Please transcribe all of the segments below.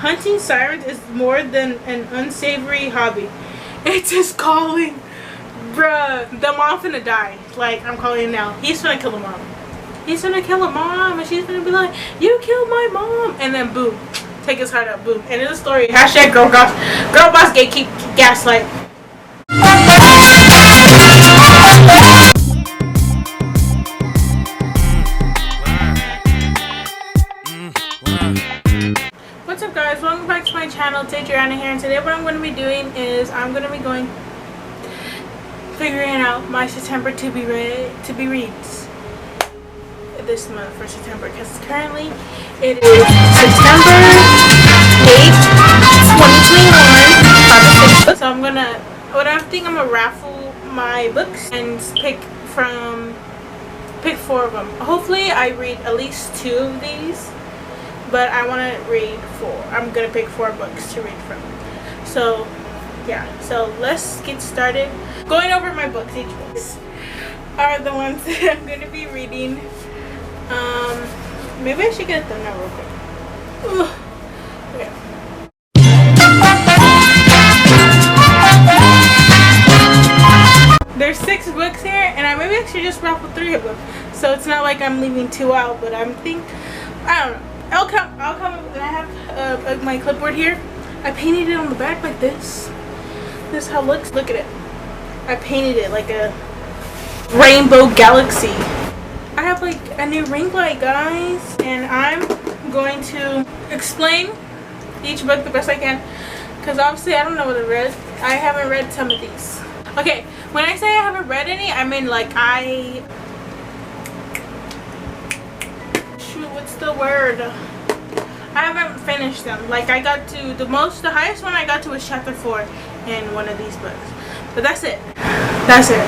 Hunting sirens is more than an unsavory hobby. It's his calling. Bruh, the mom finna die. Like, I'm calling him now. He's finna kill the mom. He's finna kill a mom, and she's finna be like, you killed my mom. And then boom, take his heart out, boom. End of the story. Hashtag girl boss gatekeep gaslight. What's up, guys? Welcome back to my channel. It's Adriana here, and today what I'm going to be doing is I'm going to be figuring out my September to be reads this month for September, because currently it is September 8th, 2021. So I'm gonna raffle my books and pick 4 of them. Hopefully I read at least 2 of these, but I want to read 4. I'm gonna pick 4 books to read from. So yeah, so let's get started going over my books. Each books are the ones that I'm gonna be reading. Maybe I should get them now real quick. Okay. There's 6 books here, and I maybe I should just raffle 3 of them, so it's not like I'm leaving 2 out. But I don't know. I'll come up. And I have my clipboard here. I painted it on the back like this. This is how it looks. Look at it. I painted it like a rainbow galaxy. I have like a new ring light, guys, and I'm going to explain each book the best I can, because obviously I don't know what I read. I haven't read some of these. Okay, when I say I haven't read any, I mean like what's the word? I haven't finished them. Like I got to the highest one I got to was chapter 4 in one of these books. But that's it. That's it.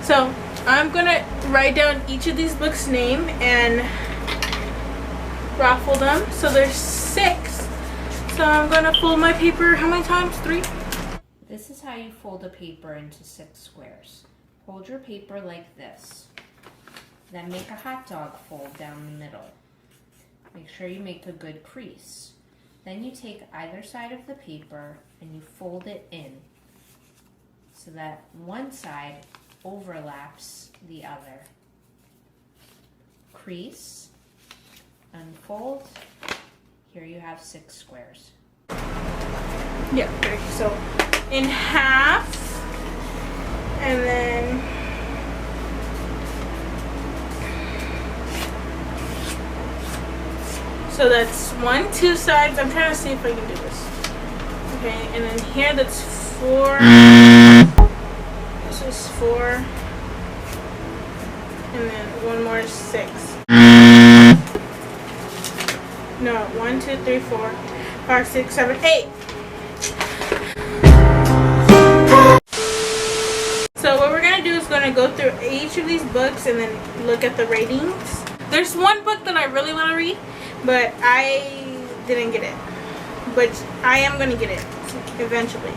So I'm gonna write down each of these books' name and raffle them. So there's 6. So I'm gonna fold my paper how many times? 3? This is how you fold a paper into 6 squares. Hold your paper like this. Then make a hot dog fold down the middle. Make sure you make a good crease. Then you take either side of the paper and you fold it in so that one side overlaps the other. Crease, unfold. Here you have 6 squares. Yeah, okay, so in half, and then so that's 1, 2 sides. I'm trying to see if I can do this. Okay, and then here that's 4. This is 4. And then one more is 6. No, 1, 2, 3, 4, 5, 6, 7, 8. So what we're gonna do is gonna go through each of these books and then look at the ratings. There's one book that I really want to read, but I didn't get it. But I am gonna get it eventually,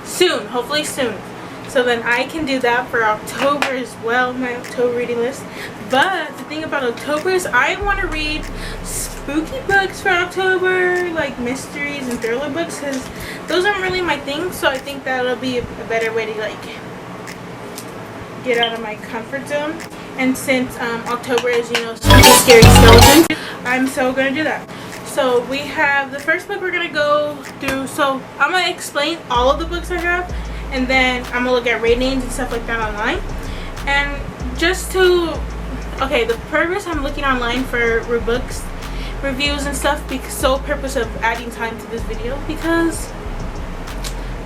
soon, hopefully soon. So then I can do that for October as well, my October reading list. But the thing about October is I want to read spooky books for October, like mysteries and thriller books, because those aren't really my thing. So I think that'll be a better way to like get out of my comfort zone. And since October is, you know, spooky, scary skeletons, I'm so gonna do that. So we have the first book we're gonna go through. So I'm gonna explain all of the books I have, and then I'm gonna look at ratings and stuff like that online. And just to, okay, the purpose I'm looking online for books reviews and stuff, because sole purpose of adding time to this video, because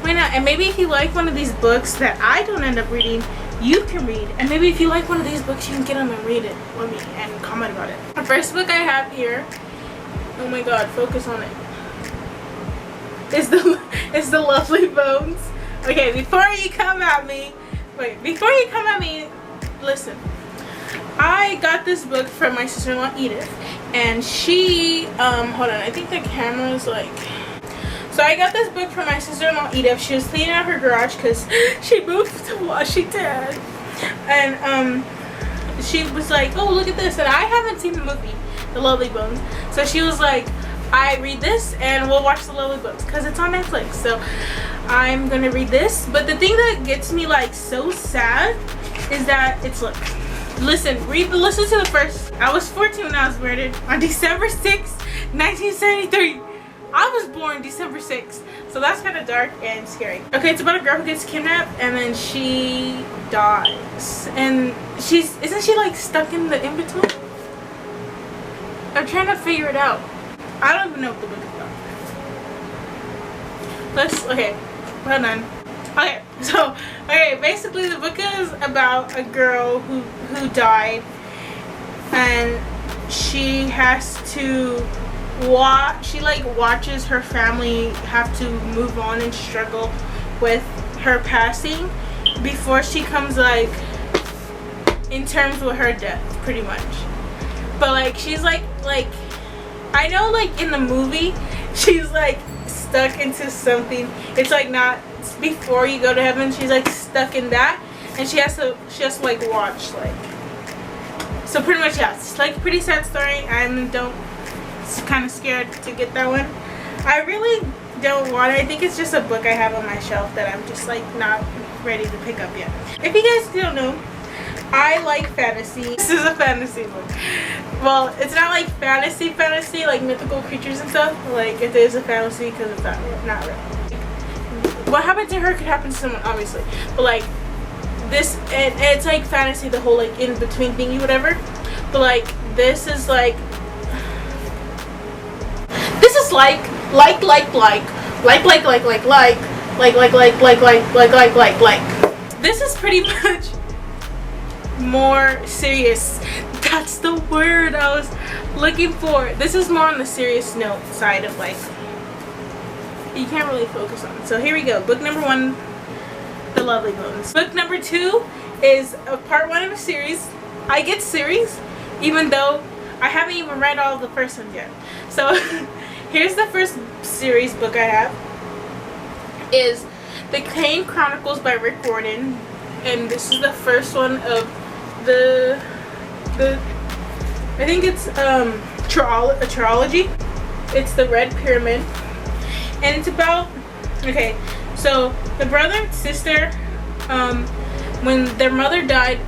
why not? And maybe if you like one of these books that I don't end up reading, you can read. And maybe if you like one of these books, you can get them and read it with me and comment about it. The first book I have here, oh my god, focus on it, is the Lovely Bones. Okay, before you come at me, listen. I got this book from my sister-in-law Edith, and she, hold on, I think the camera's like, so I got this book from my sister-in-law Edith. She was cleaning out her garage because she moved to Washington, and she was like, oh, look at this, and I haven't seen the movie, The Lovely Bones, so she was like, I read this and we'll watch the Lovely Books because it's on Netflix. So I'm gonna read this. But the thing that gets me like so sad is that it's like, listen to the first. I was 14 when I was murdered on December 6th, 1973. I was born December 6th. So that's kind of dark and scary. Okay, it's about a girl who gets kidnapped and then she dies. And isn't she like stuck in the in-between? I'm trying to figure it out. I don't even know what the book is about. Okay, hold on. Okay, so, basically the book is about a girl who died, and she has to watches her family have to move on and struggle with her passing before she comes like in terms with her death, pretty much. But like she's like I know like in the movie she's like stuck into something. It's like not before you go to heaven, she's like stuck in that, and she has to like watch like. So pretty much, yeah, it's like a pretty sad story. It's kind of scared to get that one. I really don't want it. I think it's just a book I have on my shelf that I'm just like not ready to pick up yet. If you guys don't know, I like fantasy. This is a fantasy book. Well, it's not like fantasy like mythical creatures and stuff. Like it is a fantasy because it's not real. What happened to her could happen to someone, obviously. But like this, it's like fantasy, the whole like in between thingy, whatever. But like this is like. This is like. This is pretty much more serious. That's the word I was looking for. This is more on the serious note side of like you can't really focus on. So here we go. Book number 1, The Lovely Bones. Book number 2 is a part 1 of a series. I get series even though I haven't even read all of the first ones yet. So here's the first series book I have. Is the Chronicles by Rick Riordan, and this is the first one of the I think it's a trilogy. It's the Red Pyramid, and it's about so the brother and sister, when their mother died,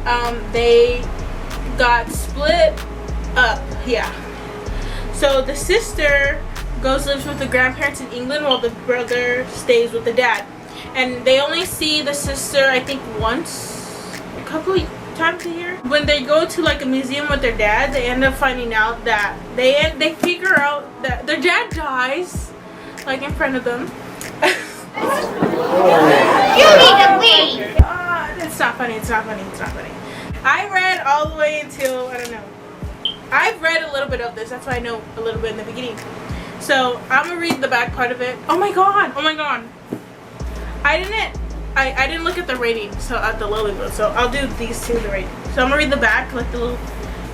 they got split up. Yeah. So the sister lives with the grandparents in England while the brother stays with the dad. And they only see the sister, I think, a couple of times a year. When they go to like a museum with their dad, they end up finding out that they figure out that their dad dies, like in front of them. You need to leave! It's not funny. I read all the way until, I don't know. I've read a little bit of this, that's why I know a little bit in the beginning. So I'm gonna read the back part of it. Oh my god! I didn't look at the rating, so at the Lovely Book. So I'll do these two, the rating. So I'm gonna read the back, like the little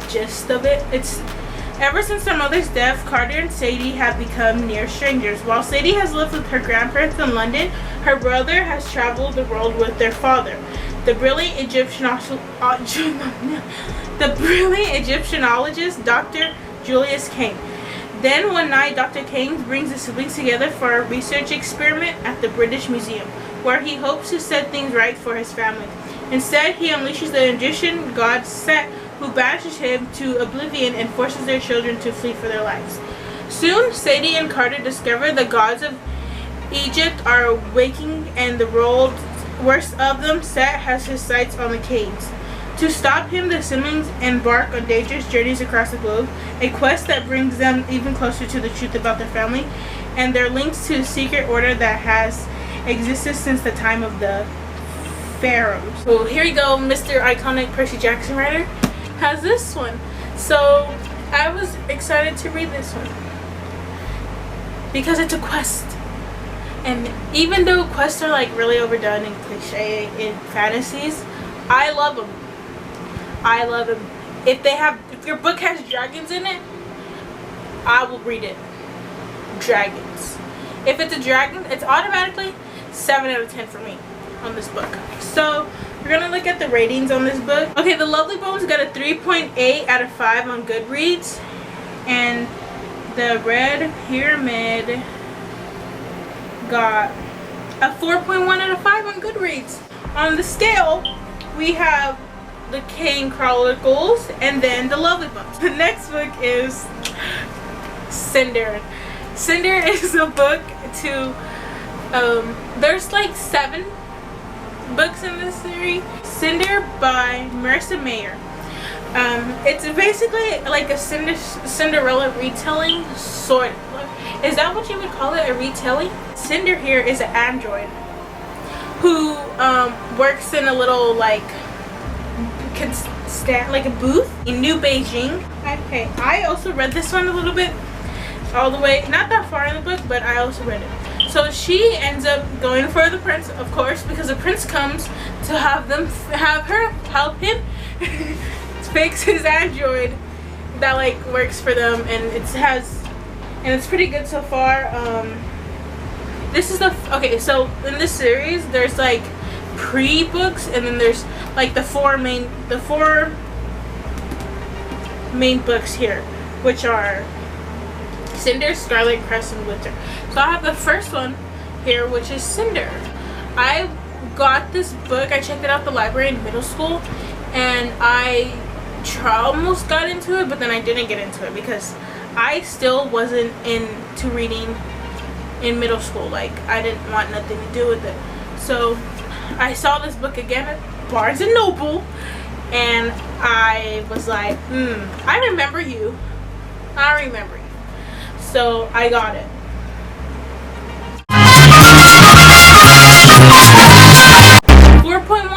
gist of it. It's ever since their mother's death, Carter and Sadie have become near strangers. While Sadie has lived with her grandparents in London, her brother has traveled the world with their father, the brilliant Egyptiologist Dr. Julius King. Then one night, Dr. King brings the siblings together for a research experiment at the British Museum, where he hopes to set things right for his family. Instead, he unleashes the Egyptian god Set, who banishes him to oblivion and forces their children to flee for their lives. Soon, Sadie and Carter discover the gods of Egypt are awakening, and the worst of them, Set, has his sights on the caves. To stop him, the siblings embark on dangerous journeys across the globe, a quest that brings them even closer to the truth about their family and their links to a secret order that has existed since the time of the pharaohs. So here you go, Mr. Iconic Percy Jackson writer has this one. So I was excited to read this one because it's a quest. And even though quests are like really overdone and cliche in fantasies, I love them. If your book has dragons in it, I will read it. Dragons. If it's a dragon, it's automatically 7 out of 10 for me on this book. So we're gonna look at the ratings on this book. Okay, The Lovely Bones got a 3.8 out of 5 on Goodreads, and the Red Pyramid got a 4.1 out of 5 on Goodreads. On the scale, we have the Kane Chronicles and then the Lovely Books. The next book is Cinder. Cinder is a book to, there's like 7 books in this series. Cinder by Marissa Mayer. It's basically like a Cinderella retelling, sort of. Is that what you would call it, a retelling? Cinder here is an android who works in a little like a booth in New Beijing. Okay, I also read this one a little bit, all the way, not that far in the book, but I also read it. So she ends up going for the prince, of course, because the prince comes to have her help him fix his android that like works for them, and it's pretty good so far. This is okay, so in this series there's like pre-books, and then there's like the four main books here, which are Cinder, Scarlet, Crest, and Winter. So I have the first one here, which is Cinder. I got this book, I checked it out at the library in middle school, and I almost got into it, but then I didn't get into it because I still wasn't into reading in middle school. Like, I didn't want nothing to do with it. So I saw this book again at Barnes and Noble, and I was like, I remember you. So I got it.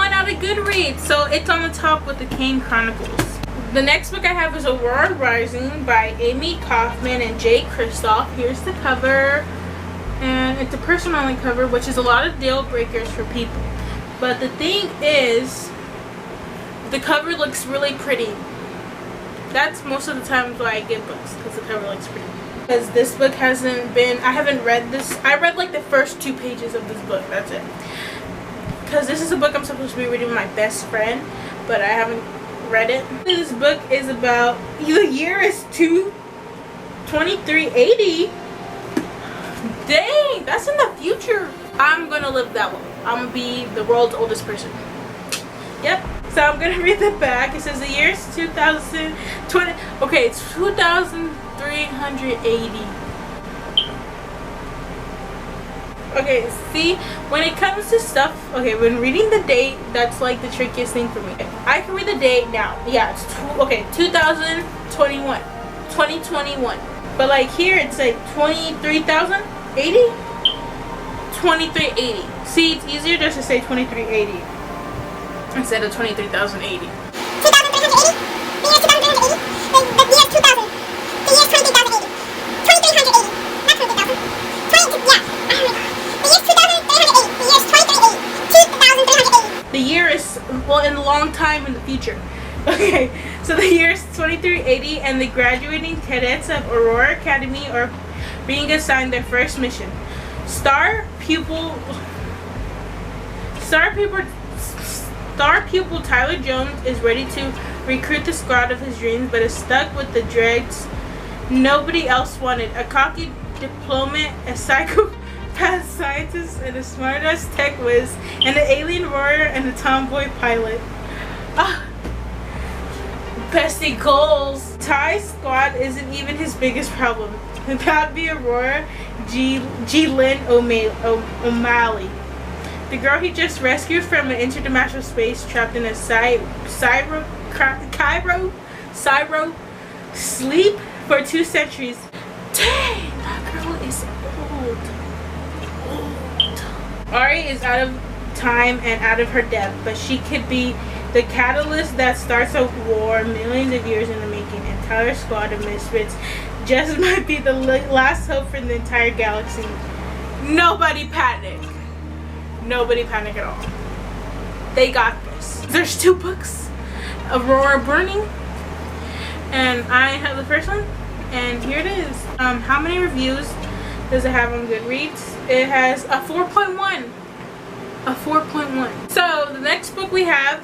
Out of Goodreads, so it's on the top with the Kane Chronicles. The next book I have is Aurora Rising by Amy Kaufman and Jay Kristoff. Here's the cover, and it's a person-only cover, which is a lot of deal breakers for people. But the thing is, the cover looks really pretty. That's most of the times why I get books, because the cover looks pretty. Because this book hasn't been, I haven't read this. I read like the first 2 pages of this book. That's it. Because this is a book I'm supposed to be reading with my best friend, but I haven't read it. This book is about, the year is 2380. Dang, that's in the future. I'm gonna live that way. I'm gonna be the world's oldest person. Yep. So I'm gonna read the back. It says the year is 2020. Okay, it's 2380. Okay, see, when it comes to stuff, okay, when reading the date, that's like the trickiest thing for me. I can read the date now. Yeah, it's 2021. But like here, it's like 23,080? 2380. See, it's easier just to say 2380 instead of 23,080. 2,380? The year 2,380? The year 2000. The year 23,080. 2380. Not 20,000. 20, yeah. The year is, well, in a long time in the future. Okay, so the year is 2380, and the graduating cadets of Aurora Academy are being assigned their first mission. Star pupil Tyler Jones is ready to recruit the squad of his dreams, but is stuck with the dregs nobody else wanted. A cocky diplomat, a psychopath scientist, and a smart-ass tech whiz, and an alien warrior, and a tomboy pilot. Bestie goals. Ty's squad isn't even his biggest problem. That'd be Aurora O'Malley, the girl he just rescued from an interdimensional space, trapped in a Cyro sleep for 2 centuries. Dang, that girl is old. Ari is out of time and out of her depth, but she could be the catalyst that starts a war millions of years in the making. And Tyler's squad of misfits just might be the last hope for the entire galaxy. Nobody panic. Nobody panic at all. They got this. There's 2 books. Aurora Burning. And I have the first one. And here it is. How many reviews does it have on Goodreads? It has a 4.1. A 4.1. So the next book we have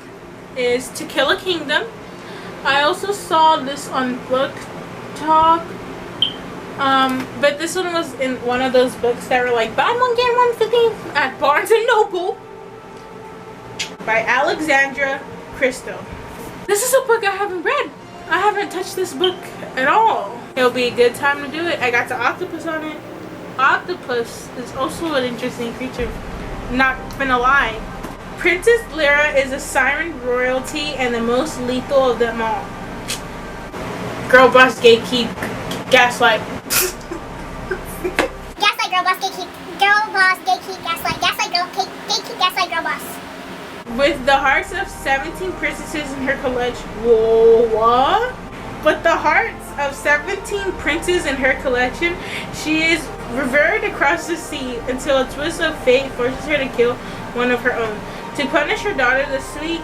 is To Kill a Kingdom. I also saw this on Book Talk. But this one was in one of those books that were like, buy one get one for $15 at Barnes & Noble by Alexandra Kristoff. This is a book I haven't read. I haven't touched this book at all. It'll be a good time to do it. I got the octopus on it. Octopus is also an interesting creature. Not gonna lie. Princess Lyra is a siren royalty and the most lethal of them all. Girl boss gatekeep gaslight. Gaslight girl boss gatekeep. Girl boss gatekeep gaslight. Gaslight girl gatekeep gaslight girl boss. With the hearts of 17 princesses in her collection. Whoa, what? With the hearts of 17 princes in her collection, she is revered across the sea until a twist of fate forces her to kill one of her own. To punish her daughter, the sea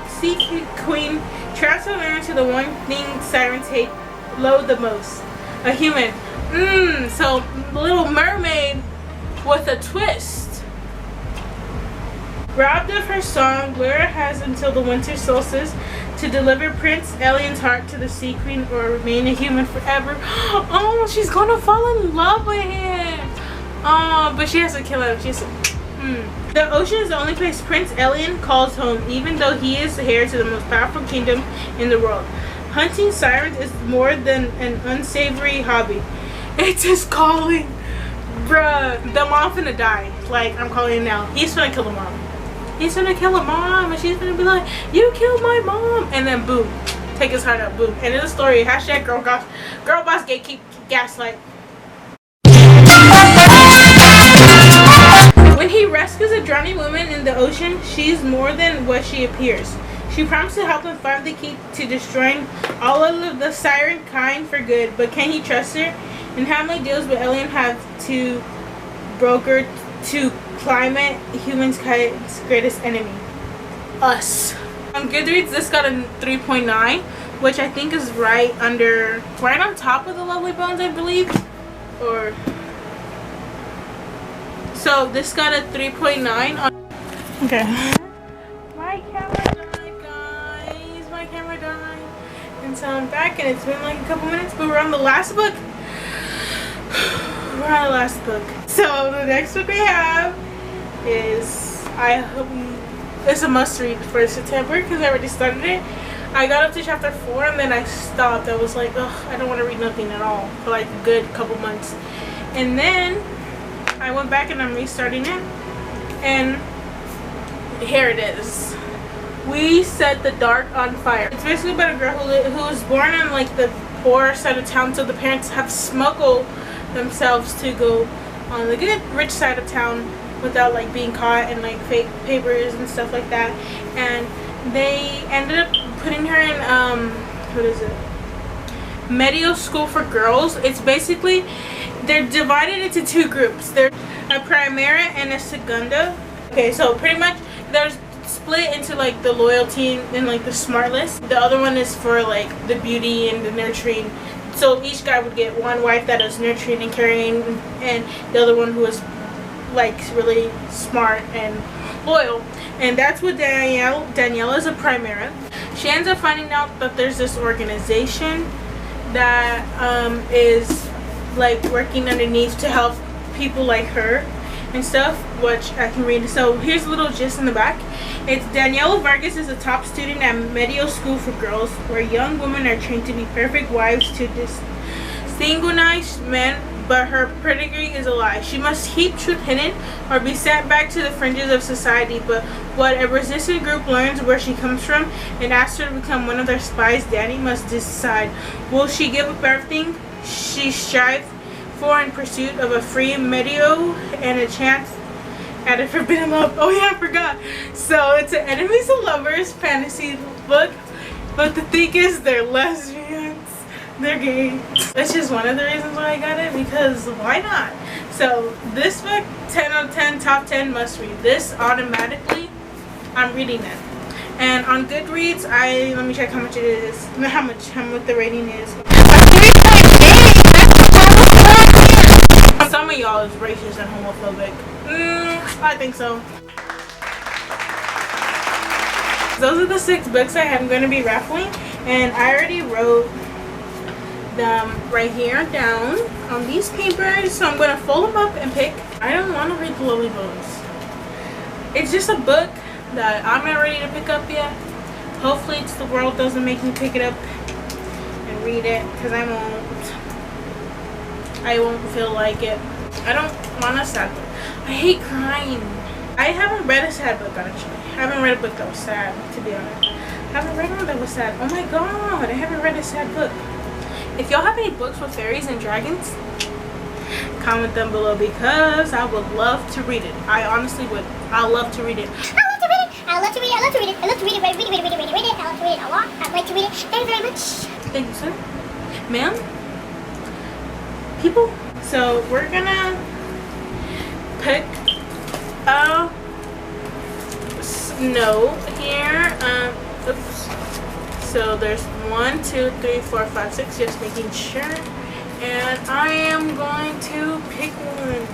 queen transforms her into the one thing sirens hate, loathe the most. A human. So Little Mermaid with a twist. Robbed of her song, Lyra has until the winter solstice to deliver Prince Elion's heart to the Sea Queen or remain a human forever. Oh, she's gonna fall in love with him. Oh, but she has to kill him. She has to, The ocean is the only place Prince Elion calls home, even though he is the heir to the most powerful kingdom in the world. Hunting sirens is more than an unsavory hobby. It's his calling. Bruh, the mom finna die. Like, I'm calling it now. He's finna kill the mom. He's gonna kill her mom, and she's gonna be like, you killed my mom, and then boom, take his heart out, boom. End of the story. Hashtag girl boss gatekeep gaslight. When he rescues a drowning woman in the ocean, she's more than what she appears. She promises to help him find the key to destroying all of the siren kind for good, but can he trust her? And how many deals will Elion have to broker to climate humans' greatest enemy? Us. On Goodreads, this got a 3.9, which I think is right on top of the Lovely Bones, I believe. Or so this got a 3.9 on. Okay. My camera died, guys. My camera died. And so I'm back, and it's been like a couple minutes, but we're on the last book. We're on the last book. So the next book we have is it's a must read for September because I already started it. I got up to chapter 4 and then I stopped. I was like, ugh, I don't want to read nothing at all for like a good couple months. And then I went back and I'm restarting it. And here it is. We Set the Dark on Fire. It's basically about a girl who was born in like the poor side of town, so the parents have smuggled themselves to go on the good rich side of town without like being caught and like fake papers and stuff like that. And they ended up putting her in what is it? Medio school for girls. It's basically they're divided into two groups. There's a primera and a segunda. Okay, so pretty much there's split into like the loyalty and like the smart list. The other one is for like the beauty and the nurturing. So each guy would get one wife that is nurturing and caring, and the other one who is like really smart and loyal. And that's what Danielle is a primera. She ends up finding out that there's this organization that is like working underneath to help people like her and stuff, which I can read. So here's a little gist in the back. It's Daniela Vargas is a top student at Medio School for Girls, where young women are trained to be perfect wives to distinguished men, but her pedigree is a lie. She must keep truth hidden or be sent back to the fringes of society. But what a resistant group learns where she comes from and asks her to become one of their spies, Danny must decide. Will she give up everything she strives for in pursuit of a free Medio and a chance at a forbidden love? Oh yeah, I forgot. So it's an enemies and lovers fantasy book, but the thing is they're lesbians, they're gay. That's just one of the reasons why I got it, because why not? So this book, 10 out of 10, top 10 must read. This automatically, I'm reading it. And on Goodreads, let me check how much it is, how much the rating is. Some of y'all is racist and homophobic. I think so. Those are the 6 books I am going to be raffling, and I already wrote them right here down on these papers. So I'm going to fold them up and pick. I don't want to read The Lovely Bones. It's just a book that I'm not ready to pick up yet. Hopefully the world doesn't make me pick it up and read it, because I won't feel like it. I don't want a sad book. I hate crying. I haven't read a sad book, actually. I haven't read a book that was sad, to be honest. I haven't read one that was sad. Oh my god, I haven't read a sad book. If y'all have any books with fairies and dragons, comment them below, because I would love to read it. I honestly would. I love to read it. I love to read it. I love to read it. I love to read it. I love to read it. Read it. I love to read it a lot. I'd like to read it very, very much. Thank you, sir. Ma'am? People? So we're gonna pick a note here. Oops. So there's 1, 2, 3, 4, 5, 6. Just making sure. And I am going to pick one.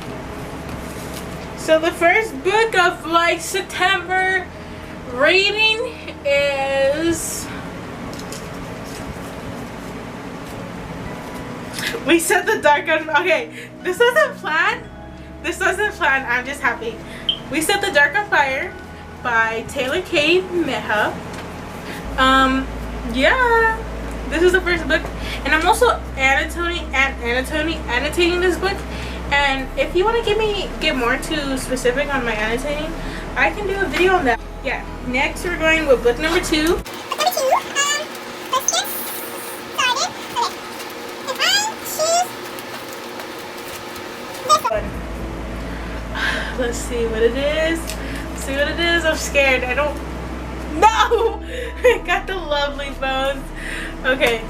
So the first book of like September reading is We Set the Dark on. Okay, this wasn't planned. This wasn't planned. I'm just happy. We Set the Dark on Fire by 𝘁𝗶𝗁𝗵𝘁. Yeah, this is the first book, and I'm also annotating this book. And if you want to get more too specific on my annotating, I can do a video on that. Yeah. Next, we're going with book number 2. Book number 2. Let's get started. Okay. If I choose this one. Let's see what it is. Let's see what it is. I'm scared. I don't. No! I got The Lovely Bones. Okay.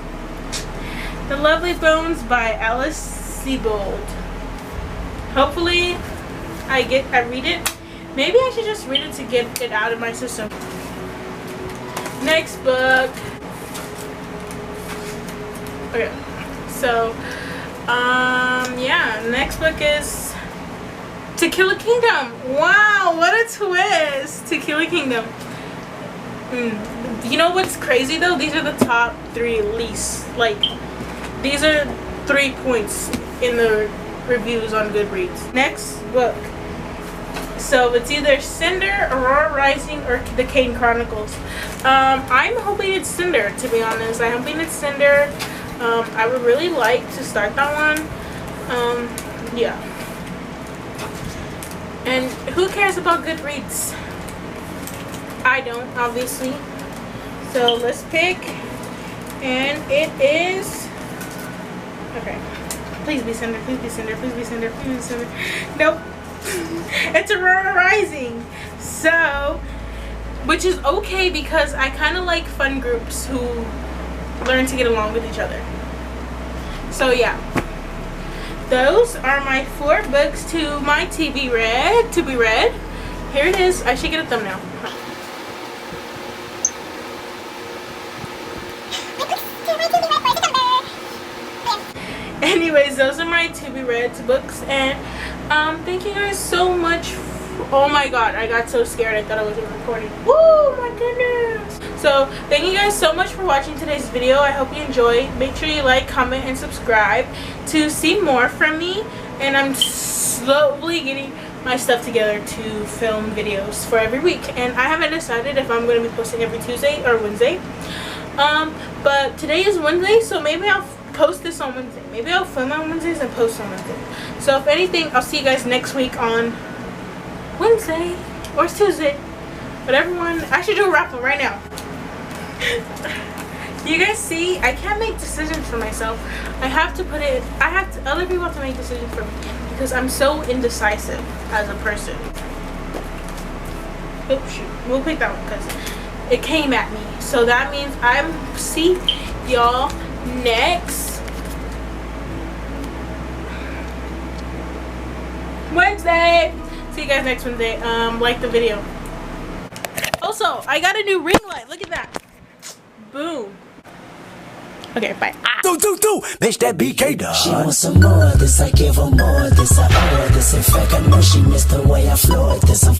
The Lovely Bones by 𝘁𝗶𝗁𝗁𝗵𝘁. Hopefully I read it. Maybe I should just read it to get it out of my system. Next book. Okay. So yeah, next book is To Kill a Kingdom. Wow, what a twist. To Kill a Kingdom. You know what's crazy though? These are the top 3 least. Like, these are 3 points in the reviews on Goodreads. Next book. So it's either Cinder, Aurora Rising, or the Kane Chronicles. I'm hoping it's Cinder, to be honest. I'm hoping it's Cinder. I would really like to start that one. Yeah. And who cares about Goodreads? I don't, obviously. So let's pick. And it is... Okay. Please be Cinder, please be Cinder, please be Cinder, please be Cinder. Nope. It's Aurora Rising. So, which is okay because I kind of like fun groups who learn to get along with each other. So yeah. Those are my 4 books to my to be read. Here it is. I should get a thumbnail. Anyways, those are my to be read books, and thank you guys so much. Oh my god, I got so scared. I thought I wasn't recording. Woo, my goodness. So thank you guys so much for watching today's video. I hope you enjoyed. Make sure you like, comment, and subscribe to see more from me. And I'm slowly getting my stuff together to film videos for every week, and I haven't decided if I'm going to be posting every Tuesday or Wednesday. But today is Wednesday, so maybe I'll post this on Wednesday. Maybe I'll film on Wednesdays and post on Wednesday. So if anything, I'll see you guys next week on Wednesday or Tuesday. Whatever one. I should do a raffle right now. You guys see, I can't make decisions for myself. Other people have to make decisions for me because I'm so indecisive as a person. Oh shoot, we'll pick that one because it came at me. So that means see y'all next Wednesday. See you guys next Wednesday. Like the video. Also, I got a new ring light. Look at that. Boom. Okay, bye. Bitch, that BK dog. She wants some more of this, I give her more of this, I owe her this. In fact, I know she missed the way I flow like this.